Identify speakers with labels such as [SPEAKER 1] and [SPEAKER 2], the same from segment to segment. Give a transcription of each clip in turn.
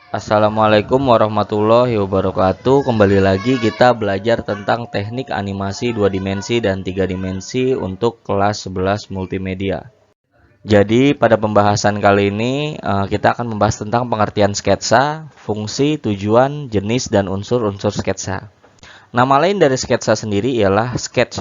[SPEAKER 1] Assalamualaikum warahmatullahi wabarakatuh. Kembali lagi kita belajar tentang teknik animasi 2 dimensi dan 3 dimensi untuk kelas 11 multimedia. Jadi pada pembahasan kali ini kita akan membahas tentang pengertian sketsa, fungsi, tujuan, jenis, dan unsur-unsur sketsa. Nama lain dari sketsa sendiri ialah sketch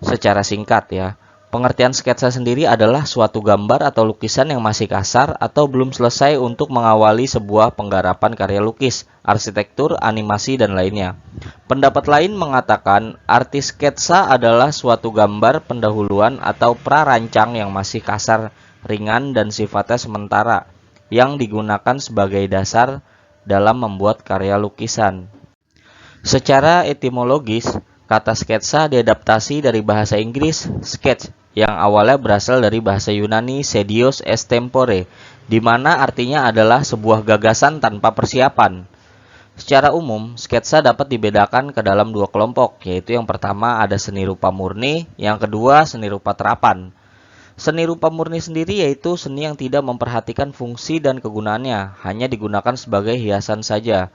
[SPEAKER 1] secara singkat ya. Pengertian sketsa sendiri adalah suatu gambar atau lukisan yang masih kasar atau belum selesai untuk mengawali sebuah penggarapan karya lukis, arsitektur, animasi, dan lainnya. Pendapat lain mengatakan arti sketsa adalah suatu gambar pendahuluan atau prarancang yang masih kasar, ringan, dan sifatnya sementara, yang digunakan sebagai dasar dalam membuat karya lukisan. Secara etimologis, kata sketsa diadaptasi dari bahasa Inggris sketch yang awalnya berasal dari bahasa Yunani sedios extempore, di mana artinya adalah sebuah gagasan tanpa persiapan. Secara umum, sketsa dapat dibedakan ke dalam dua kelompok, yaitu yang pertama ada seni rupa murni, yang kedua seni rupa terapan. Seni rupa murni sendiri yaitu seni yang tidak memperhatikan fungsi dan kegunaannya, hanya digunakan sebagai hiasan saja.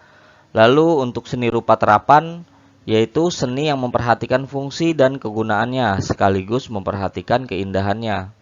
[SPEAKER 1] Lalu untuk seni rupa terapan, yaitu seni yang memperhatikan fungsi dan kegunaannya, sekaligus memperhatikan keindahannya.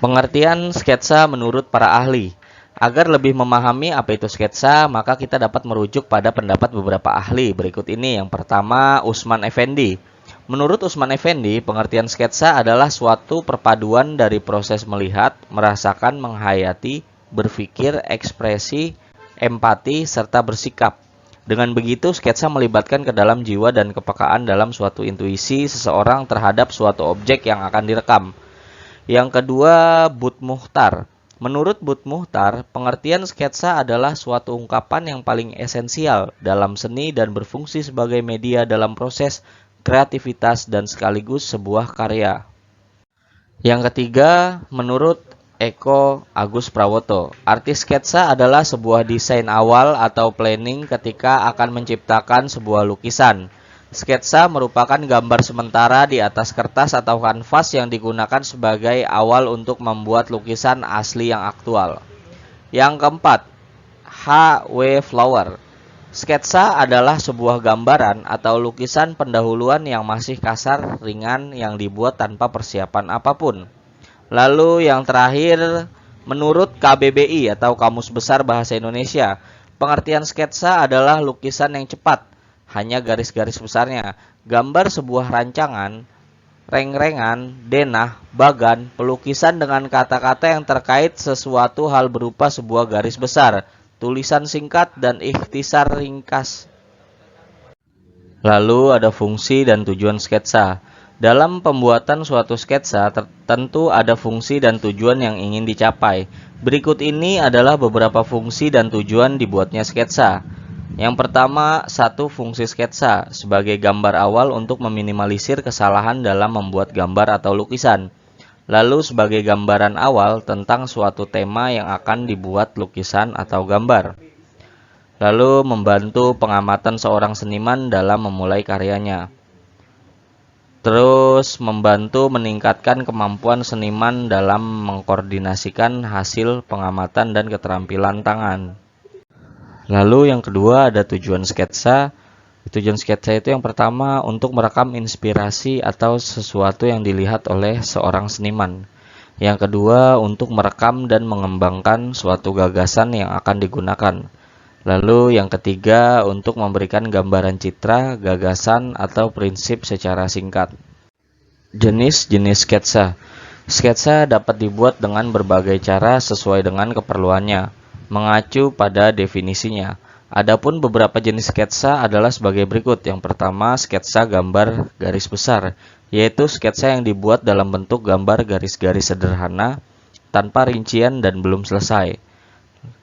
[SPEAKER 1] Pengertian sketsa menurut para ahli. Agar lebih memahami apa itu sketsa, maka kita dapat merujuk pada pendapat beberapa ahli. Berikut ini yang pertama, Usman Effendi. Menurut Usman Effendi, pengertian sketsa adalah suatu perpaduan dari proses melihat, merasakan, menghayati, berpikir, ekspresi, empati, serta bersikap. Dengan begitu, sketsa melibatkan ke dalam jiwa dan kepekaan dalam suatu intuisi seseorang terhadap suatu objek yang akan direkam. Yang kedua, Bud Muhtar. Menurut Bud Muhtar, pengertian sketsa adalah suatu ungkapan yang paling esensial dalam seni dan berfungsi sebagai media dalam proses kreativitas dan sekaligus sebuah karya. Yang ketiga, menurut Eko Agus Prawoto, arti sketsa adalah sebuah desain awal atau planning ketika akan menciptakan sebuah lukisan. Sketsa merupakan gambar sementara di atas kertas atau kanvas yang digunakan sebagai awal untuk membuat lukisan asli yang aktual. Yang keempat, H.W. Flower. Sketsa adalah sebuah gambaran atau lukisan pendahuluan yang masih kasar, ringan, yang dibuat tanpa persiapan apapun. Lalu yang terakhir, menurut KBBI atau Kamus Besar Bahasa Indonesia, pengertian sketsa adalah lukisan yang cepat, hanya garis-garis besarnya, gambar sebuah rancangan, reng-rengan, denah, bagan, pelukisan dengan kata-kata yang terkait sesuatu hal berupa sebuah garis besar, tulisan singkat, dan ikhtisar ringkas. Lalu ada fungsi dan tujuan sketsa. Dalam pembuatan suatu sketsa, tentu ada fungsi dan tujuan yang ingin dicapai. Berikut ini adalah beberapa fungsi dan tujuan dibuatnya sketsa. Yang pertama, satu fungsi sketsa sebagai gambar awal untuk meminimalisir kesalahan dalam membuat gambar atau lukisan. Lalu sebagai gambaran awal tentang suatu tema yang akan dibuat lukisan atau gambar. Lalu membantu pengamatan seorang seniman dalam memulai karyanya. Terus membantu meningkatkan kemampuan seniman dalam mengkoordinasikan hasil pengamatan dan keterampilan tangan. Lalu yang kedua ada tujuan sketsa. Tujuan sketsa itu yang pertama untuk merekam inspirasi atau sesuatu yang dilihat oleh seorang seniman. Yang kedua untuk merekam dan mengembangkan suatu gagasan yang akan digunakan. Lalu yang ketiga untuk memberikan gambaran citra, gagasan, atau prinsip secara singkat. Jenis-jenis sketsa. Sketsa dapat dibuat dengan berbagai cara sesuai dengan keperluannya, mengacu pada definisinya. Adapun beberapa jenis sketsa adalah sebagai berikut. Yang pertama, sketsa gambar garis besar, yaitu sketsa yang dibuat dalam bentuk gambar garis-garis sederhana, tanpa rincian dan belum selesai.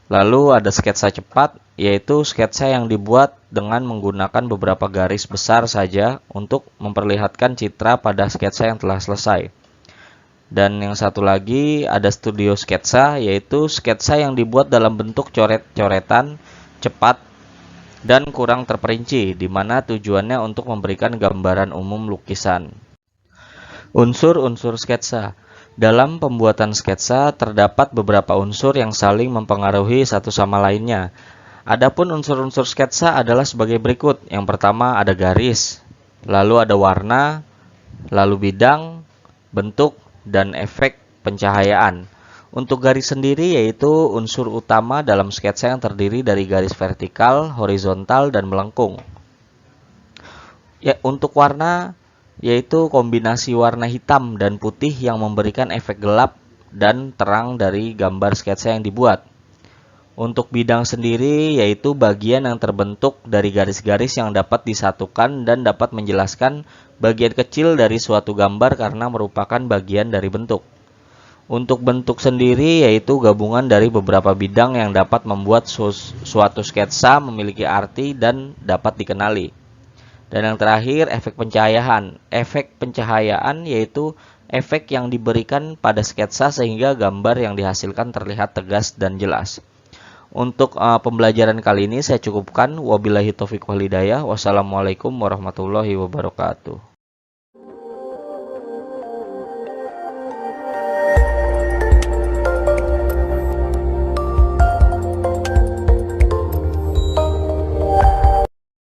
[SPEAKER 1] Lalu ada sketsa cepat, yaitu sketsa yang dibuat dengan menggunakan beberapa garis besar saja untuk memperlihatkan citra pada sketsa yang telah selesai. Dan yang satu lagi ada studio sketsa, yaitu sketsa yang dibuat dalam bentuk coret-coretan, cepat, dan kurang terperinci, di mana tujuannya untuk memberikan gambaran umum lukisan. Unsur-unsur sketsa. Dalam pembuatan sketsa terdapat beberapa unsur yang saling mempengaruhi satu sama lainnya. Adapun unsur-unsur sketsa adalah sebagai berikut. Yang pertama ada garis, lalu ada warna, lalu bidang, bentuk, dan efek pencahayaan. Untuk garis sendiri yaitu unsur utama dalam sketsa yang terdiri dari garis vertikal, horizontal, dan melengkung. Ya, untuk warna yaitu kombinasi warna hitam dan putih yang memberikan efek gelap dan terang dari gambar sketsa yang dibuat. Untuk bidang sendiri yaitu bagian yang terbentuk dari garis-garis yang dapat disatukan dan dapat menjelaskan bagian kecil dari suatu gambar karena merupakan bagian dari bentuk. Untuk bentuk sendiri yaitu gabungan dari beberapa bidang yang dapat membuat suatu sketsa memiliki arti dan dapat dikenali. Dan yang terakhir, efek pencahayaan. Efek pencahayaan yaitu efek yang diberikan pada sketsa sehingga gambar yang dihasilkan terlihat tegas dan jelas. Untuk pembelajaran kali ini saya cukupkan. Wabillahi taufiq wal hidayah. Wassalamualaikum warahmatullahi wabarakatuh.